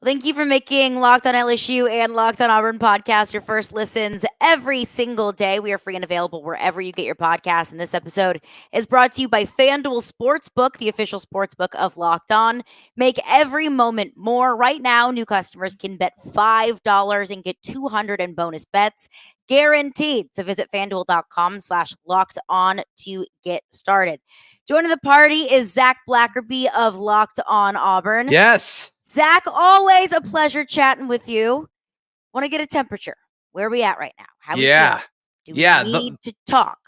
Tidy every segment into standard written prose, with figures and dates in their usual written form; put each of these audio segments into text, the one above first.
Thank you for making Locked On LSU and Locked On Auburn podcast your first listens every single day. We are free and available wherever you get your podcasts. And this episode is brought to you by FanDuel Sportsbook, the official sportsbook of Locked On. Make every moment more. Right now, new customers can bet $5 and get $200 in bonus bets guaranteed. So visit FanDuel.com/locked on to get started. Joining the party is Zach Blackerby of Locked On Auburn. Yes. Zach, always a pleasure chatting with you. Want to get a temperature. Where are we at right now? How we feel? Do we need to talk?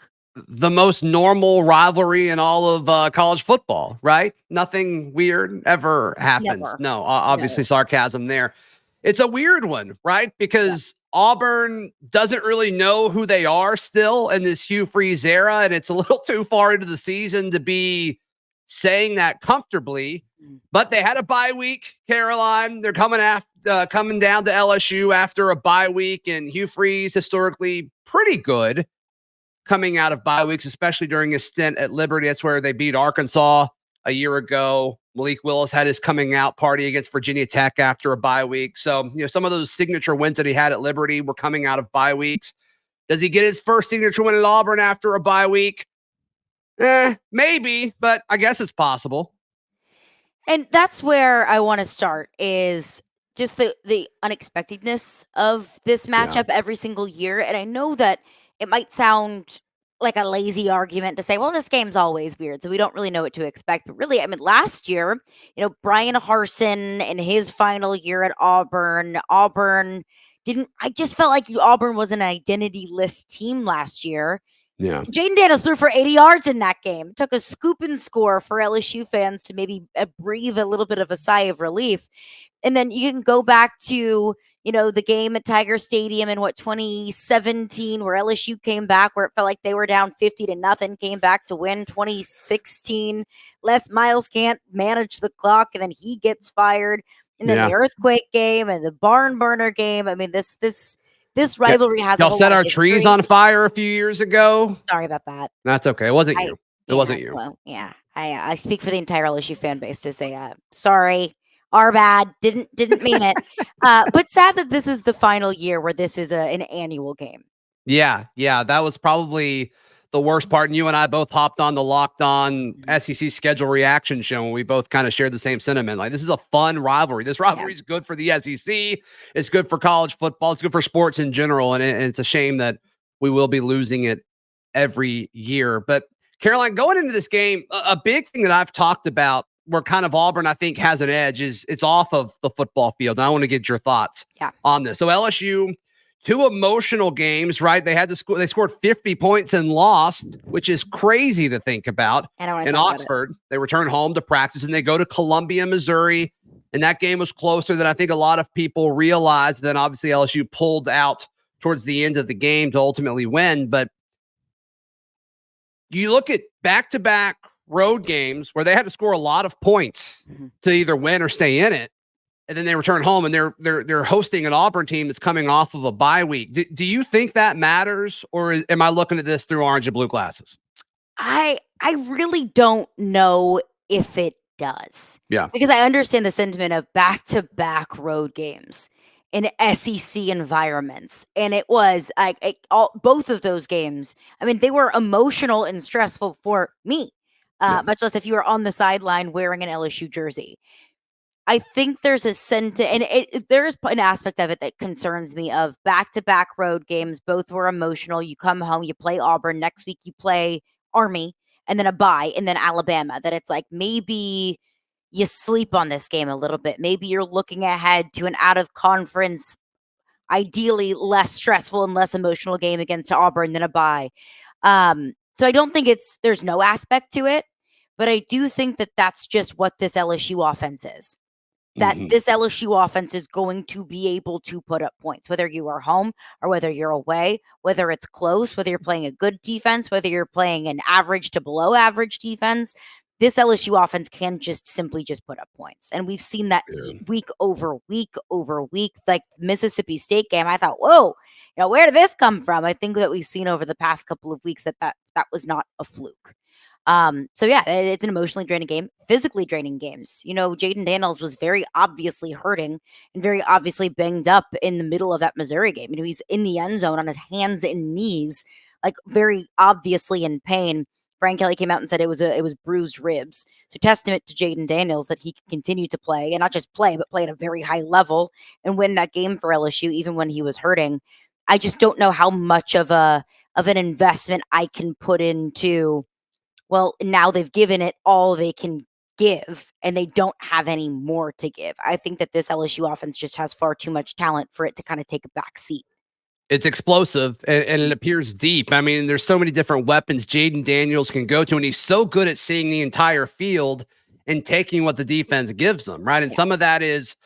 The most normal rivalry in all of college football, right? Nothing weird ever happens. Never. No, obviously sarcasm there. It's a weird one, right? Because Auburn doesn't really know who they are still in this Hugh Freeze era, and it's a little too far into the season to be saying that comfortably. But they had a bye week, Caroline. They're coming down to LSU after a bye week, and Hugh Freeze historically pretty good coming out of bye weeks, especially during his stint at Liberty. That's where they beat Arkansas a year ago. Malik Willis had his coming out party against Virginia Tech after a bye week. So, some of those signature wins that he had at Liberty were coming out of bye weeks. Does he get his first signature win at Auburn after a bye week? Maybe, but I guess it's possible. And that's where I want to start is just the unexpectedness of this matchup every single year. And I know that it might sound like a lazy argument to say, well, this game's always weird, so we don't really know what to expect. But really, I mean, last year, Brian Harsin in his final year at Auburn I just felt like Auburn was an identity-less team last year. Yeah. Jaden Daniels threw for 80 yards in that game. It took a scoop and score for LSU fans to maybe breathe a little bit of a sigh of relief. And then you can go back to, the game at Tiger Stadium in 2017, where LSU came back, where it felt like they were down 50-0, came back to win. 2016, Les Miles can't manage the clock, and then he gets fired. And then the earthquake game and the barn burner game. I mean, this rivalry has y'all set our trees on fire a few years ago. Sorry about that. That's okay. It wasn't you. It wasn't you. Well, yeah. I speak for the entire LSU fan base to say sorry. Our bad. Didn't mean it. But sad that this is the final year where this is an annual game. Yeah. That was probably the worst part. And you and I both hopped on the Locked On SEC schedule reaction show, and we both kind of shared the same sentiment. Like, this is a fun rivalry. This rivalry is good for the SEC. It's good for college football. It's good for sports in general. And it's a shame that we will be losing it every year. But Caroline, going into this game, a big thing that I've talked about where kind of Auburn, I think, has an edge is it's off of the football field. And I want to get your thoughts on this. So LSU, 2 emotional games, right? They had to score. They scored 50 points and lost, which is crazy to think about. In Oxford, they return home to practice and they go to Columbia, Missouri. And that game was closer than I think a lot of people realized. Then obviously LSU pulled out towards the end of the game to ultimately win. But you look at back-to-back road games where they had to score a lot of points to either win or stay in it. And then they return home and they're hosting an Auburn team that's coming off of a bye week. Do you think that matters, or am I looking at this through orange and blue glasses? I really don't know if it does. Yeah. Because I understand the sentiment of back-to-back road games in SEC environments. And it was both of those games. I mean, they were emotional and stressful for me, much less if you were on the sideline wearing an LSU jersey. I think there's a there's an aspect of it that concerns me of back-to-back road games. Both were emotional. You come home, you play Auburn. Next week, you play Army, and then a bye, and then Alabama. That it's like maybe you sleep on this game a little bit. Maybe you're looking ahead to an out-of-conference, ideally less stressful and less emotional game against Auburn than a bye. So I don't think there's no aspect to it, but I do think that that's just what this LSU offense is. That this LSU offense is going to be able to put up points, whether you are home or whether you're away, whether it's close, whether you're playing a good defense, whether you're playing an average to below average defense. This LSU offense can simply put up points. And we've seen that week over week over week. Like Mississippi State game, I thought, whoa, where did this come from? I think that we've seen over the past couple of weeks that was not a fluke. So yeah, it's an emotionally draining game, physically draining games. Jaden Daniels was very obviously hurting and very obviously banged up in the middle of that Missouri game. He's in the end zone on his hands and knees, like very obviously in pain. Brian Kelly came out and said it was bruised ribs. So testament to Jaden Daniels that he can continue to play, and not just play, but play at a very high level and win that game for LSU even when he was hurting. I just don't know how much of an investment I can put into, well, now they've given it all they can give and they don't have any more to give. I think that this LSU offense just has far too much talent for it to kind of take a back seat. It's explosive and it appears deep. I mean, there's so many different weapons Jaden Daniels can go to, and he's so good at seeing the entire field and taking what the defense gives them, right? And some of that is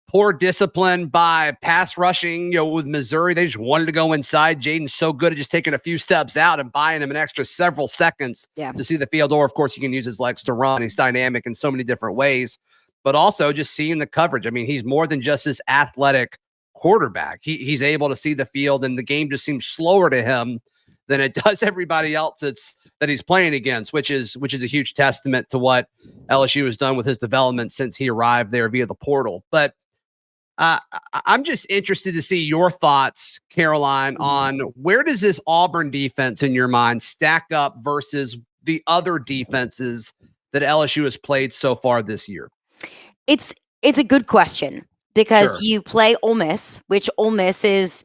poor discipline by pass rushing. With Missouri, they just wanted to go inside. Jaden's so good at just taking a few steps out and buying him an extra several seconds to see the field. Or, of course, he can use his legs to run. He's dynamic in so many different ways, but also just seeing the coverage. I mean, he's more than just this athletic quarterback. He's able to see the field, and the game just seems slower to him than it does everybody else that he's playing against, which is a huge testament to what LSU has done with his development since he arrived there via the portal. But I'm just interested to see your thoughts, Caroline, on where does this Auburn defense in your mind stack up versus the other defenses that LSU has played so far this year? It's a good question because you play Ole Miss, which Ole Miss is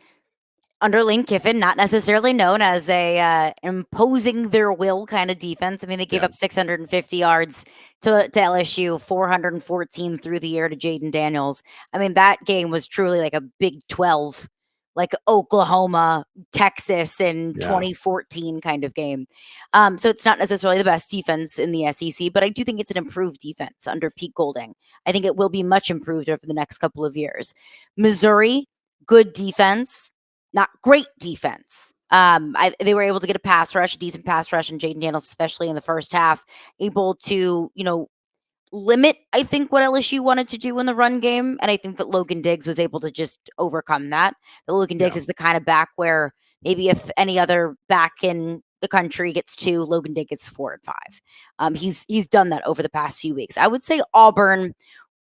under Lane Kiffin, not necessarily known as a imposing their will kind of defense. I mean, they gave up 650 yards to LSU, 414 through the air to Jaden Daniels. I mean, that game was truly like a Big 12, like Oklahoma, Texas in 2014 kind of game. So it's not necessarily the best defense in the SEC, but I do think it's an improved defense under Pete Golding. I think it will be much improved over the next couple of years. Missouri, good defense. Not great defense. They were able to get a decent pass rush, and Jaden Daniels, especially in the first half, able to, limit, I think, what LSU wanted to do in the run game. And I think that Logan Diggs was able to just overcome that. The Logan Diggs is the kind of back where maybe if any other back in the country gets 2, Logan Diggs gets 4 and 5. He's done that over the past few weeks. I would say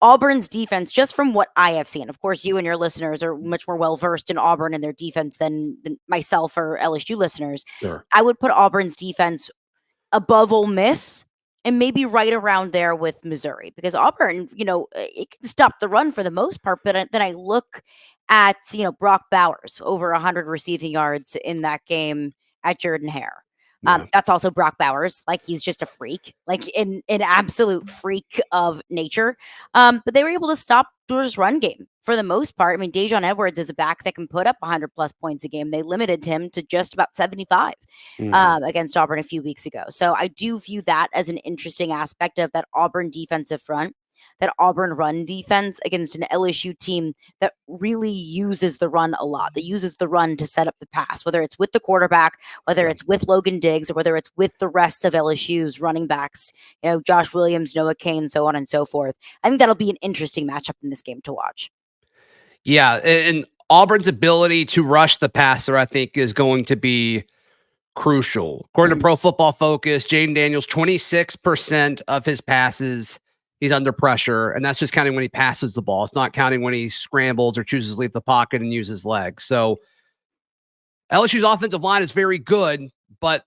Auburn's defense, just from what I have seen, of course, you and your listeners are much more well-versed in Auburn and their defense than myself or LSU listeners. Sure. I would put Auburn's defense above Ole Miss and maybe right around there with Missouri, because Auburn, it can stop the run for the most part. But then I look at, Brock Bowers, over 100 receiving yards in that game at Jordan-Hare. That's also Brock Bowers. Like, he's just a freak, like an absolute freak of nature. But they were able to stop Georgia's run game for the most part. I mean, Dejon Edwards is a back that can put up 100 plus points a game. They limited him to just about 75 against Auburn a few weeks ago. So I do view that as an interesting aspect of that Auburn defensive front, that Auburn run defense against an LSU team that really uses the run a lot, that uses the run to set up the pass, whether it's with the quarterback, whether it's with Logan Diggs, or whether it's with the rest of LSU's running backs, Josh Williams, Noah Cain, so on and so forth. I think that'll be an interesting matchup in this game to watch. Yeah, and Auburn's ability to rush the passer, I think, is going to be crucial. According to Pro Football Focus, Jaden Daniels, 26% of his passes, he's under pressure, and that's just counting when he passes the ball. It's not counting when he scrambles or chooses to leave the pocket and use his legs. So LSU's offensive line is very good, but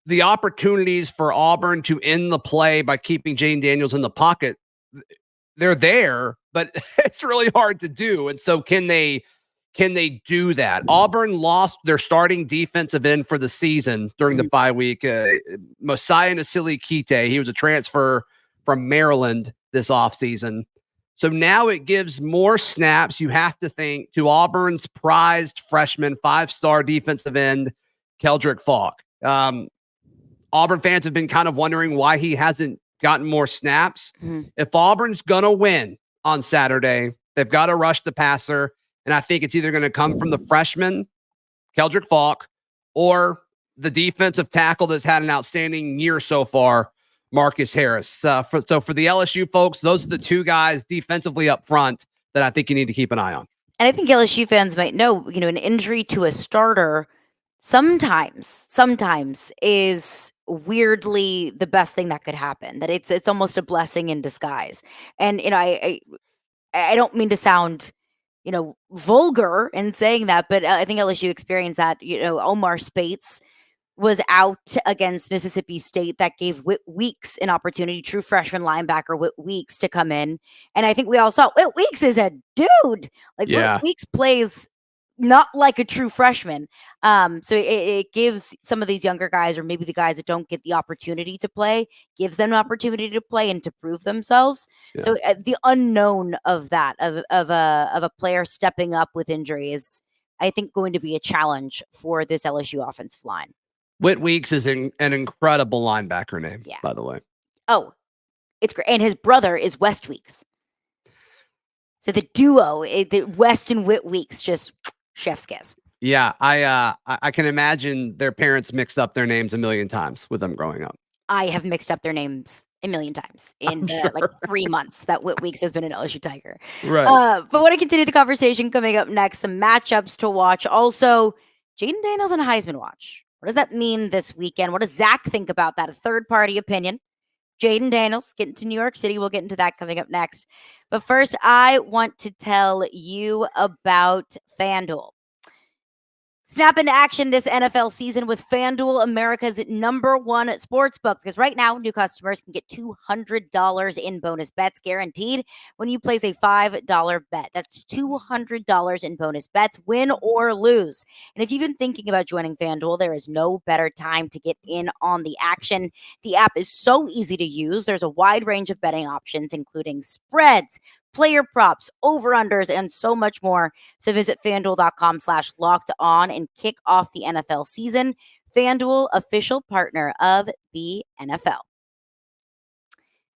the opportunities for Auburn to end the play by keeping Jaden Daniels in the pocket, they're there, but it's really hard to do. And so can they do that? Auburn lost their starting defensive end for the season during the bye week, Mosiah Nasili Kite. He was a transfer from Maryland this offseason. So now it gives more snaps, you have to think, to Auburn's prized freshman 5-star defensive end, Keldrick Falk. Auburn fans have been kind of wondering why he hasn't gotten more snaps. If Auburn's going to win on Saturday, they've got to rush the passer. And I think it's either going to come from the freshman, Keldrick Falk, or the defensive tackle that's had an outstanding year so far, Marcus Harris. So for the LSU folks, those are the two guys defensively up front that I think you need to keep an eye on. And I think LSU fans might know, an injury to a starter sometimes is weirdly the best thing that could happen. That it's almost a blessing in disguise. And I don't mean to sound vulgar in saying that, but I think LSU experienced that. Omar Spates was out against Mississippi State. That gave Whit Weeks an opportunity, true freshman linebacker Whit Weeks, to come in. And I think we all saw Whit Weeks is a dude. Like, Whit Weeks plays not like a true freshman. So it gives some of these younger guys, or maybe the guys that don't get the opportunity to play, gives them an opportunity to play and to prove themselves. Yeah. So the unknown of that, of a player stepping up with injury, is, I think, going to be a challenge for this LSU offensive line. Whit Weeks is an incredible linebacker name, by the way. Oh, it's great. And his brother is West Weeks. So the duo, the West and Whit Weeks, just chef's kiss. Yeah, I can imagine their parents mixed up their names a million times with them growing up. I have mixed up their names a million times in the 3 months that Whit Weeks has been an LSU Tiger. Right. But want to continue the conversation coming up next, some matchups to watch. Also, Jaden Daniels on a Heisman watch. What does that mean this weekend? What does Zach think about that? A third-party opinion. Jaden Daniels getting to New York City. We'll get into that coming up next. But first, I want to tell you about FanDuel. Snap into action this NFL season with FanDuel, America's #1 sportsbook. Because right now, new customers can get $200 in bonus bets guaranteed when you place a $5 bet. That's $200 in bonus bets, win or lose. And if you've been thinking about joining FanDuel, there is no better time to get in on the action. The app is so easy to use. There's a wide range of betting options, including spreads, player props, over-unders, and so much more. So visit FanDuel.com/locked-on and kick off the NFL season. FanDuel, official partner of the NFL.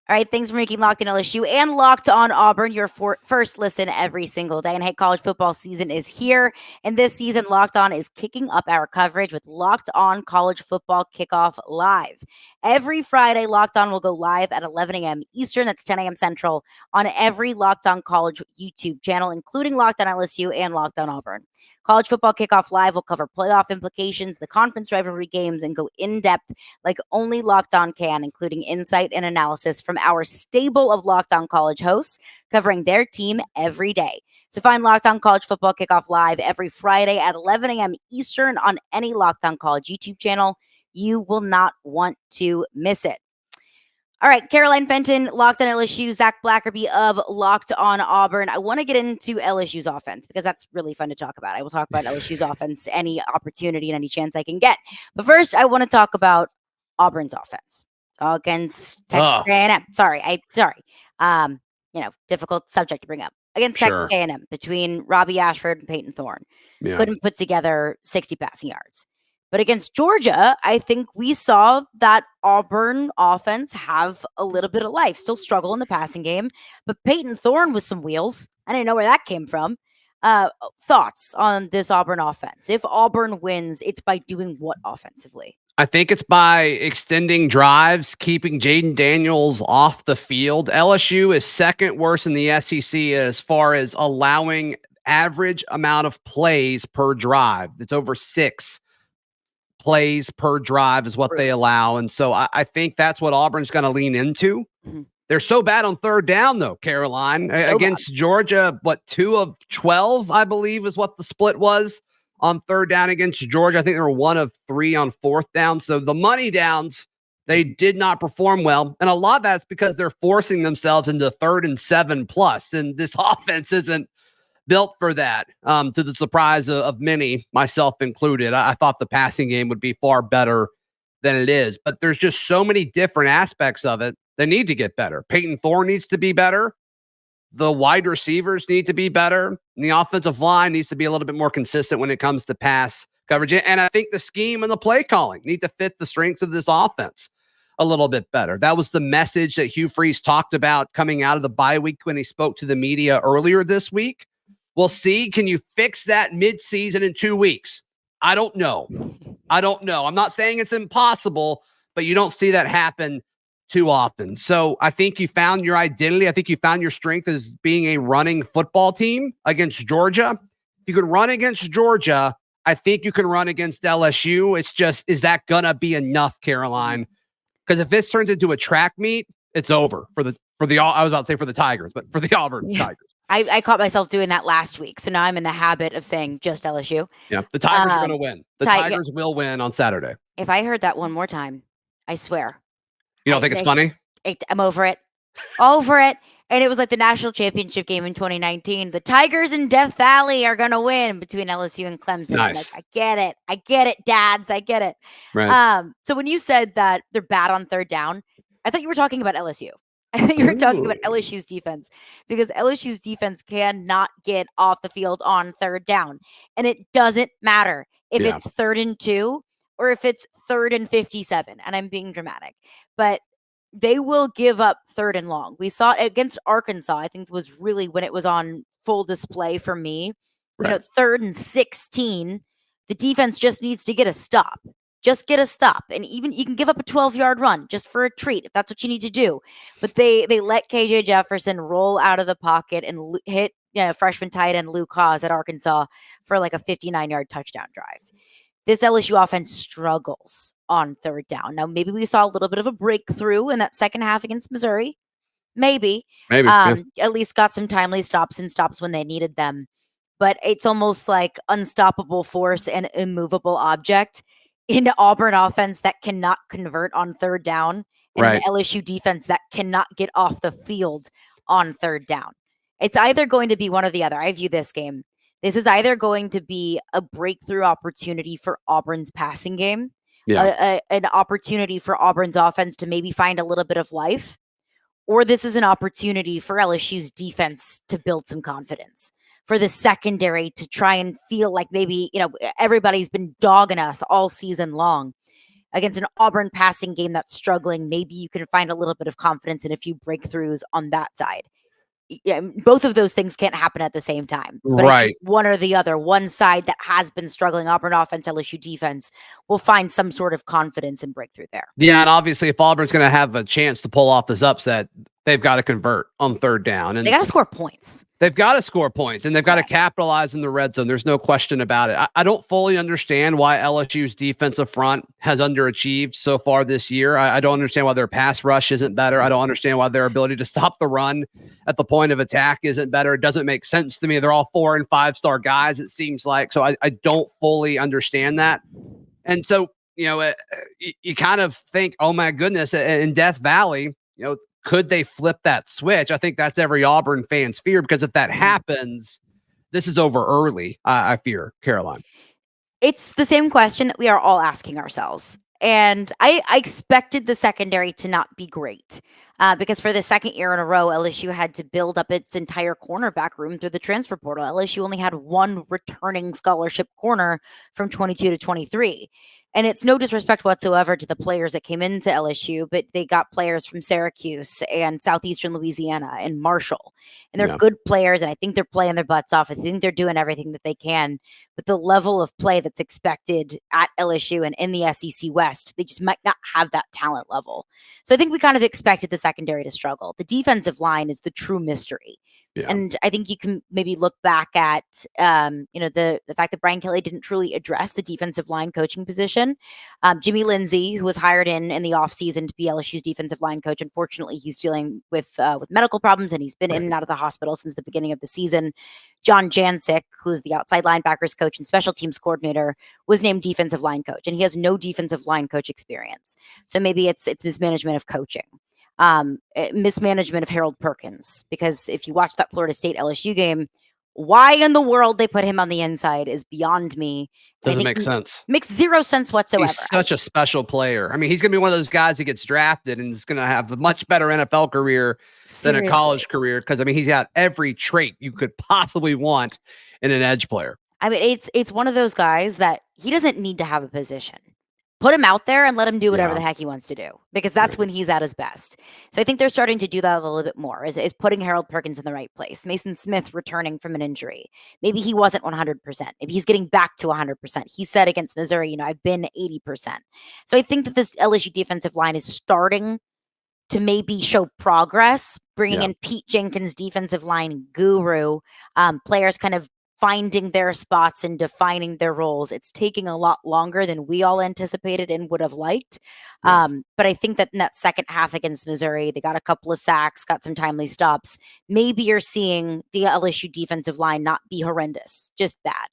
All right, thanks for making Locked On LSU and Locked On Auburn your first listen every single day. And hey, college football season is here. And this season, Locked On is kicking up our coverage with Locked On College Football Kickoff Live. Every Friday, Locked On will go live at 11 a.m. Eastern. That's 10 a.m. Central on every Locked On College YouTube channel, including Locked On LSU and Locked On Auburn. College Football Kickoff Live will cover playoff implications, the conference rivalry games, and go in-depth like only Locked On can, including insight and analysis from our stable of Locked On College hosts covering their team every day. So find Locked On College Football Kickoff Live every Friday at 11 a.m. Eastern on any Locked On College YouTube channel. You will not want to miss it. All right, Caroline Fenton, Locked On LSU, Zach Blackerby of Locked On Auburn. I want to get into LSU's offense because that's really fun to talk about. I will talk about LSU's offense any opportunity and any chance I can get. But first, I want to talk about Auburn's offense against Texas A&M. Sorry. Difficult subject to bring up. Against Texas A&M, between Robbie Ashford and Peyton Thorne. Yeah. Couldn't put together 60 passing yards. But against Georgia, I think we saw that Auburn offense have a little bit of life. Still struggle in the passing game. But Peyton Thorne with some wheels. I didn't know where that came from. Thoughts on this Auburn offense? If Auburn wins, it's by doing what offensively? I think it's by extending drives, keeping Jaden Daniels off the field. LSU is second worst in the SEC as far as allowing average amount of plays per drive. It's over 6 plays per drive is what they allow. And so I think that's what Auburn's going to lean into. Mm-hmm. They're so bad on third down, though, Caroline. Against Georgia, 2 of 12, I believe, is what the split was on third down against Georgia. I think they were 1 of 3 on fourth down. So the money downs, they did not perform well. And a lot of that's because they're forcing themselves into 3rd and 7+. And this offense isn't built for that, to the surprise of many, myself included. I thought the passing game would be far better than it is. But there's just so many different aspects of it that need to get better. Peyton Thorne needs to be better. The wide receivers need to be better. And the offensive line needs to be a little bit more consistent when it comes to pass coverage. And I think the scheme and the play calling need to fit the strengths of this offense a little bit better. That was the message that Hugh Freeze talked about coming out of the bye week when he spoke to the media earlier this week. We'll see. Can you fix that mid-season in 2 weeks? I don't know. I'm not saying it's impossible, but you don't see that happen too often. So I think you found your identity. I think you found your strength as being a running football team against Georgia. If you could run against Georgia, I think you can run against LSU. It's just, is that going to be enough, Caroline? Because if this turns into a track meet, it's over for the I was about to say for the Tigers, but for the Auburn Tigers. I caught myself doing that last week. So now I'm in the habit of saying just LSU. Yeah, the Tigers are going to win. The Tigers will win on Saturday. If I heard that one more time, I swear. You don't think it's funny? I'm over it. Over it. And it was like the national championship game in 2019. The Tigers in Death Valley are going to win between LSU and Clemson. Nice. Like, I get it, dads. I get it. Right. So when you said that they're bad on third down, I thought you were talking about LSU. I think you were talking about LSU's defense, because LSU's defense cannot get off the field on third down. And it doesn't matter if it's 3rd and 2 or if it's 3rd and 57. And I'm being dramatic, but they will give up 3rd and long. We saw it against Arkansas. I think it was really when it was on full display for me. Right. 3rd and 16, the defense just needs to get a stop. Just get a stop. And even you can give up a 12-yard run just for a treat if that's what you need to do. But they let KJ Jefferson roll out of the pocket and hit freshman tight end Luke Haas at Arkansas for like a 59-yard touchdown drive. This LSU offense struggles on third down. Now, maybe we saw a little bit of a breakthrough in that second half against Missouri. Maybe. At least got some timely stops and stops when they needed them. But it's almost like unstoppable force and immovable object in the Auburn offense that cannot convert on third down, and an LSU defense that cannot get off the field on third down. It's either going to be one or the other. I view this game. This is either going to be a breakthrough opportunity for Auburn's passing game, an opportunity for Auburn's offense to maybe find a little bit of life, or this is an opportunity for LSU's defense to build some confidence, for the secondary to try and feel like maybe, everybody's been dogging us all season long. Against an Auburn passing game that's struggling, maybe you can find a little bit of confidence and a few breakthroughs on that side. Both of those things can't happen at the same time. But one or the other, one side that has been struggling, Auburn offense, LSU defense, will find some sort of confidence and breakthrough there. Yeah, and obviously if Auburn's going to have a chance to pull off this upset, they've got to convert on third down. And they got to score points. They've got to score points, and they've got to capitalize in the red zone. There's no question about it. I don't fully understand why LSU's defensive front has underachieved so far this year. I don't understand why their pass rush isn't better. I don't understand why their ability to stop the run at the point of attack isn't better. It doesn't make sense to me. They're all 4- and 5-star guys, it seems like. So I don't fully understand that. And so, you kind of think, oh my goodness, in Death Valley, could they flip that switch? I think that's every Auburn fan's fear, because if that happens, this is over early, I fear, Caroline. It's the same question that we are all asking ourselves. And I expected the secondary to not be great because for the second year in a row, LSU had to build up its entire cornerback room through the transfer portal. LSU only had one returning scholarship corner from 22 to 23. And it's no disrespect whatsoever to the players that came into LSU, but they got players from Syracuse and Southeastern Louisiana and Marshall. And they're good players, and I think they're playing their butts off. I think they're doing everything that they can. But the level of play that's expected at LSU and in the SEC West, they just might not have that talent level. So I think we kind of expected the secondary to struggle. The defensive line is the true mystery. Yeah. And I think you can maybe look back at, the fact that Brian Kelly didn't truly address the defensive line coaching position. Jimmy Lindsey, who was hired in the offseason to be LSU's defensive line coach, unfortunately, he's dealing with medical problems, and he's been in and out of the hospital since the beginning of the season. John Jancic, who's the outside linebackers coach and special teams coordinator, was named defensive line coach, and he has no defensive line coach experience. So maybe it's mismanagement of coaching. Mismanagement of Harold Perkins, because if you watch that Florida State LSU game, why in the world they put him on the inside is beyond me. Doesn't make sense. Makes zero sense whatsoever. He's such a special player. I mean, he's going to be one of those guys that gets drafted and is going to have a much better NFL career than a college career, because, I mean, he's got every trait you could possibly want in an edge player. I mean, it's one of those guys that he doesn't need to have a position. Put him out there and let him do whatever the heck he wants to do, because that's when he's at his best. So I think they're starting to do that a little bit more, is putting Harold Perkins in the right place. Mason Smith returning from an injury. Maybe he wasn't 100%. Maybe he's getting back to 100%. He said against Missouri, I've been 80%. So I think that this LSU defensive line is starting to maybe show progress, bringing in Pete Jenkins, defensive line guru, players kind of finding their spots and defining their roles. It's taking a lot longer than we all anticipated and would have liked. Yeah. But I think that in that second half against Missouri, they got a couple of sacks, got some timely stops. Maybe you're seeing the LSU defensive line not be horrendous, just bad.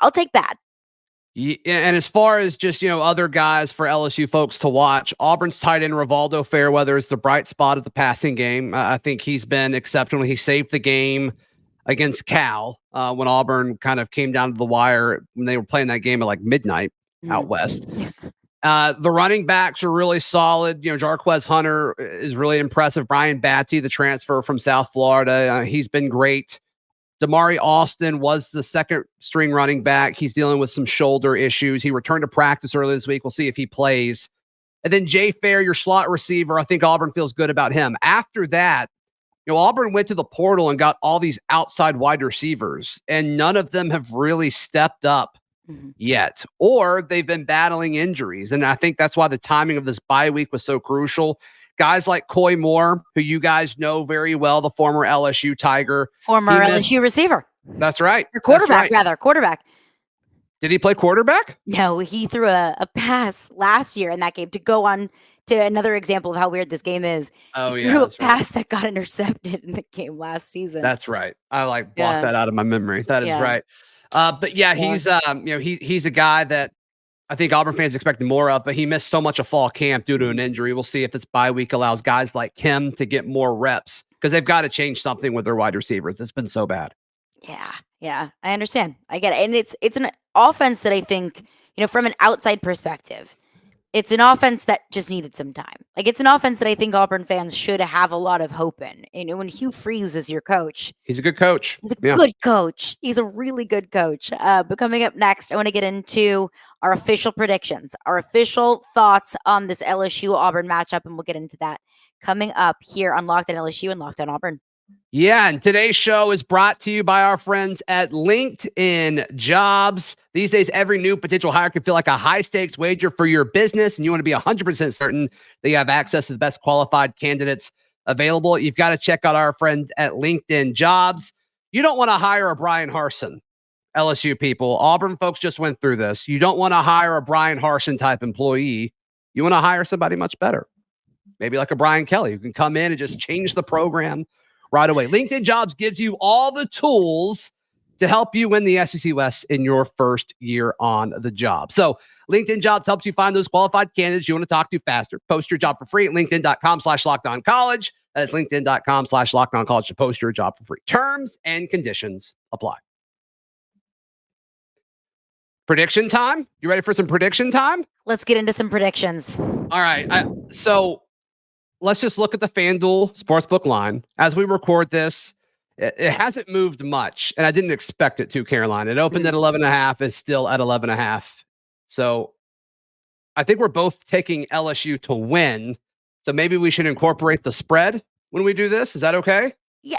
I'll take bad. Yeah, and as far as just, other guys for LSU folks to watch, Auburn's tight end Rivaldo Fairweather is the bright spot of the passing game. I think he's been exceptional. He saved the game against Cal when Auburn kind of came down to the wire when they were playing that game at like midnight out west. The running backs are really solid. Jarquez Hunter is really impressive. Brian Batty, the transfer from South Florida, he's been great. Damari Austin was the second string running back. He's dealing with some shoulder issues. He returned to practice early this week. We'll see if he plays. And then Jay Fair, your slot receiver, I think Auburn feels good about him. After that, Auburn went to the portal and got all these outside wide receivers, and none of them have really stepped up yet, or they've been battling injuries. And I think that's why the timing of this bye week was so crucial. Guys like Coy Moore, who you guys know very well, the former LSU Tiger. Former LSU receiver. That's right. Or quarterback, rather. Quarterback. Did he play quarterback? No, he threw a pass last year in that game to go on to another example of how weird this game is. Oh, he threw a pass that got intercepted in the game last season. That's right. I blocked that out of my memory. That is right. But he's he's a guy that I think Auburn fans expected more of, but he missed so much of fall camp due to an injury. We'll see if this bye week allows guys like him to get more reps because they've got to change something with their wide receivers. It's been so bad. Yeah, I understand. I get it. And it's an offense that I think, from an outside perspective, it's an offense that just needed some time. Like, it's an offense that I think Auburn fans should have a lot of hope in. When Hugh Freeze is your coach. He's a good coach. He's a good coach. He's a really good coach. But coming up next, I want to get into our official predictions, our official thoughts on this LSU-Auburn matchup, and we'll get into that coming up here on Locked On LSU and Locked On Auburn. Yeah, and today's show is brought to you by our friends at LinkedIn Jobs. These days, every new potential hire can feel like a high-stakes wager for your business, and you want to be 100% certain that you have access to the best qualified candidates available. You've got to check out our friends at LinkedIn Jobs. You don't want to hire a Brian Harsin, LSU people. Auburn folks just went through this. You don't want to hire a Brian Harsin type employee. You want to hire somebody much better. Maybe like a Brian Kelly who can come in and just change the program right away. LinkedIn Jobs gives you all the tools to help you win the SEC West in your first year on the job. So LinkedIn Jobs helps you find those qualified candidates you want to talk to faster. Post your job for free at linkedin.com/lockedoncollege. That is linkedin.com/lockedoncollege to post your job for free. Terms and conditions apply. Prediction time? You ready for some prediction time? Let's get into some predictions. All right. So let's just look at the FanDuel Sportsbook line. As we record this, it hasn't moved much, and I didn't expect it to, Caroline. It opened at 11.5. It's still at 11.5. So I think we're both taking LSU to win. So maybe we should incorporate the spread when we do this. Is that okay? Yeah,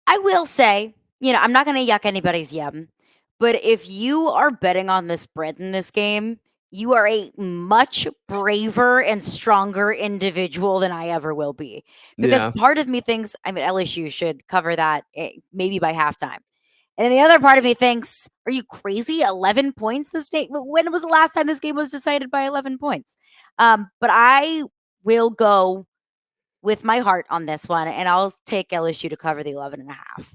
I will say, I'm not going to yuck anybody's yum, but if you are betting on the spread in this game, you are a much braver and stronger individual than I ever will be. Because part of me thinks, LSU should cover that maybe by halftime. And then the other part of me thinks, are you crazy? 11 points this day? When was the last time this game was decided by 11 points? But I will go with my heart on this one, and I'll take LSU to cover the 11.5.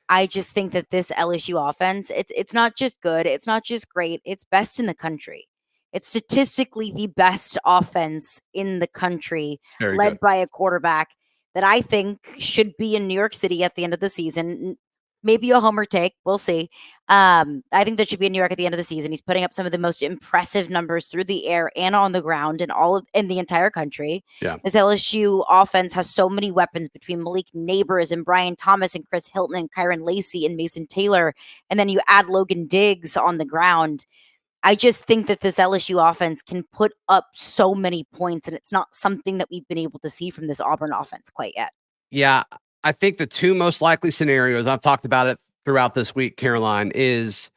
I just think that this LSU offense, it's not just good. It's not just great. It's best in the country. It's statistically the best offense in the country, led by a quarterback that I think should be in New York City at the end of the season. Maybe a homer take. We'll see. I think that should be in New York at the end of the season. He's putting up some of the most impressive numbers through the air and on the ground in the entire country. Yeah. This LSU offense has so many weapons between Malik Neighbors and Brian Thomas and Chris Hilton and Kyron Lacey and Mason Taylor. And then you add Logan Diggs on the ground. I just think that this LSU offense can put up so many points, and it's not something that we've been able to see from this Auburn offense quite yet. Yeah, I think the two most likely scenarios, I've talked about it throughout this week, Caroline, is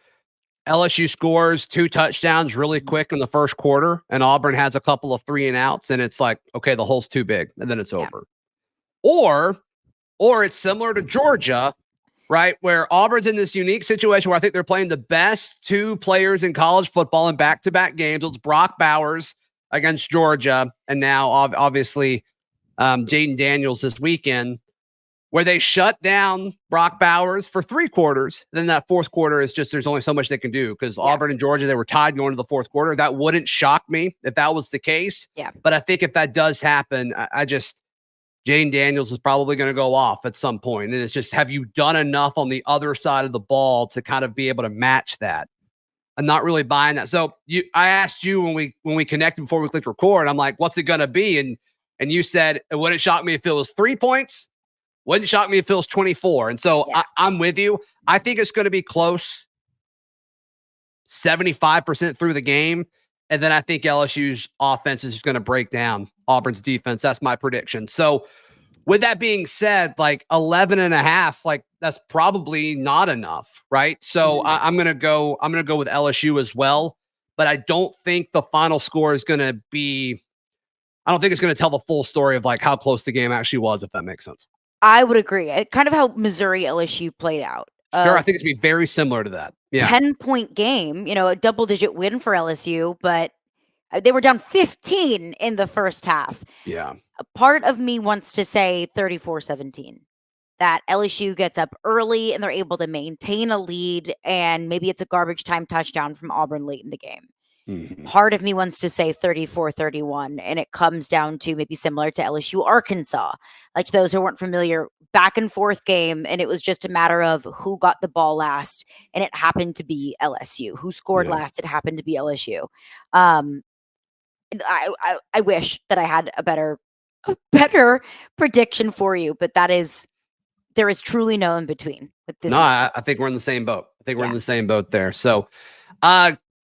LSU scores 2 touchdowns really quick in the first quarter, and Auburn has a couple of 3 and outs, and it's like, okay, the hole's too big, and then it's over. Or it's similar to Georgia, right? Where Auburn's in this unique situation where I think they're playing the best two players in college football in back-to-back games. It's Brock Bowers against Georgia, and now obviously Jaden Daniels this weekend, where they shut down Brock Bowers for 3 quarters. Then that fourth quarter is just, there's only so much they can do because Auburn and Georgia, they were tied going to the fourth quarter. That wouldn't shock me if that was the case. Yeah. But I think if that does happen, Jane Daniels is probably going to go off at some point. And it's just, have you done enough on the other side of the ball to kind of be able to match that? I'm not really buying that. So I asked you when we connected before we clicked record, I'm like, what's it going to be? And you said, it wouldn't shock me if it was 3 points. Wouldn't shock me if it was 24. And so I'm with you. I think it's going to be close, 75% through the game. And then I think LSU's offense is going to break down Auburn's defense. That's my prediction. So with that being said, like 11.5, like that's probably not enough, right? So I'm going to go with LSU as well. But I don't think the final score is going to be, I don't think it's going to tell the full story of like how close the game actually was, if that makes sense. I would agree. Kind of how Missouri LSU played out. Sure, I think it's going to be very similar to that. Yeah. 10-point game, a double-digit win for LSU, but they were down 15 in the first half. Yeah. A part of me wants to say 34-17. That LSU gets up early and they're able to maintain a lead, and maybe it's a garbage time touchdown from Auburn late in the game. Mm-hmm. Part of me wants to say 34-31, and it comes down to maybe similar to LSU Arkansas. Like, those who weren't familiar, back and forth game, and it was just a matter of who got the ball last, and it happened to be LSU. Who scored last, it happened to be LSU. I wish that I had a better prediction for you, but there is truly no in between with this. No, I think we're in the same boat. I think we're in the same boat there. So,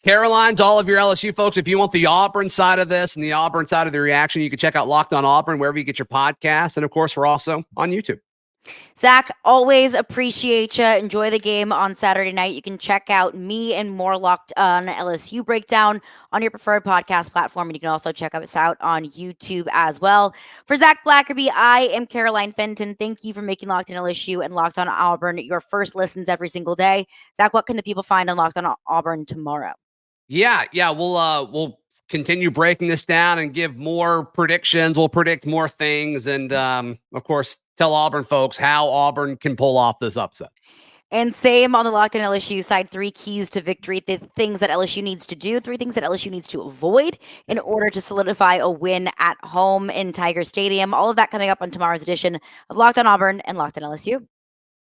Caroline's, all of your LSU folks, if you want the Auburn side of this and the Auburn side of the reaction, you can check out Locked On Auburn wherever you get your podcasts. And of course, we're also on YouTube. Zach, always appreciate you. Enjoy the game on Saturday night. You can check out me and more Locked On LSU breakdown on your preferred podcast platform. And you can also check us out on YouTube as well. For Zach Blackerby, I am Caroline Fenton. Thank you for making Locked On LSU and Locked On Auburn your first listens every single day. Zach, what can the people find on Locked On Auburn tomorrow? Yeah, we'll continue breaking this down and give more predictions. We'll predict more things. And of course, tell Auburn folks how Auburn can pull off this upset. And same on the Locked On LSU side, 3 keys to victory, the things that LSU needs to do, 3 things that LSU needs to avoid in order to solidify a win at home in Tiger Stadium. All of that coming up on tomorrow's edition of Locked On Auburn and Locked On LSU.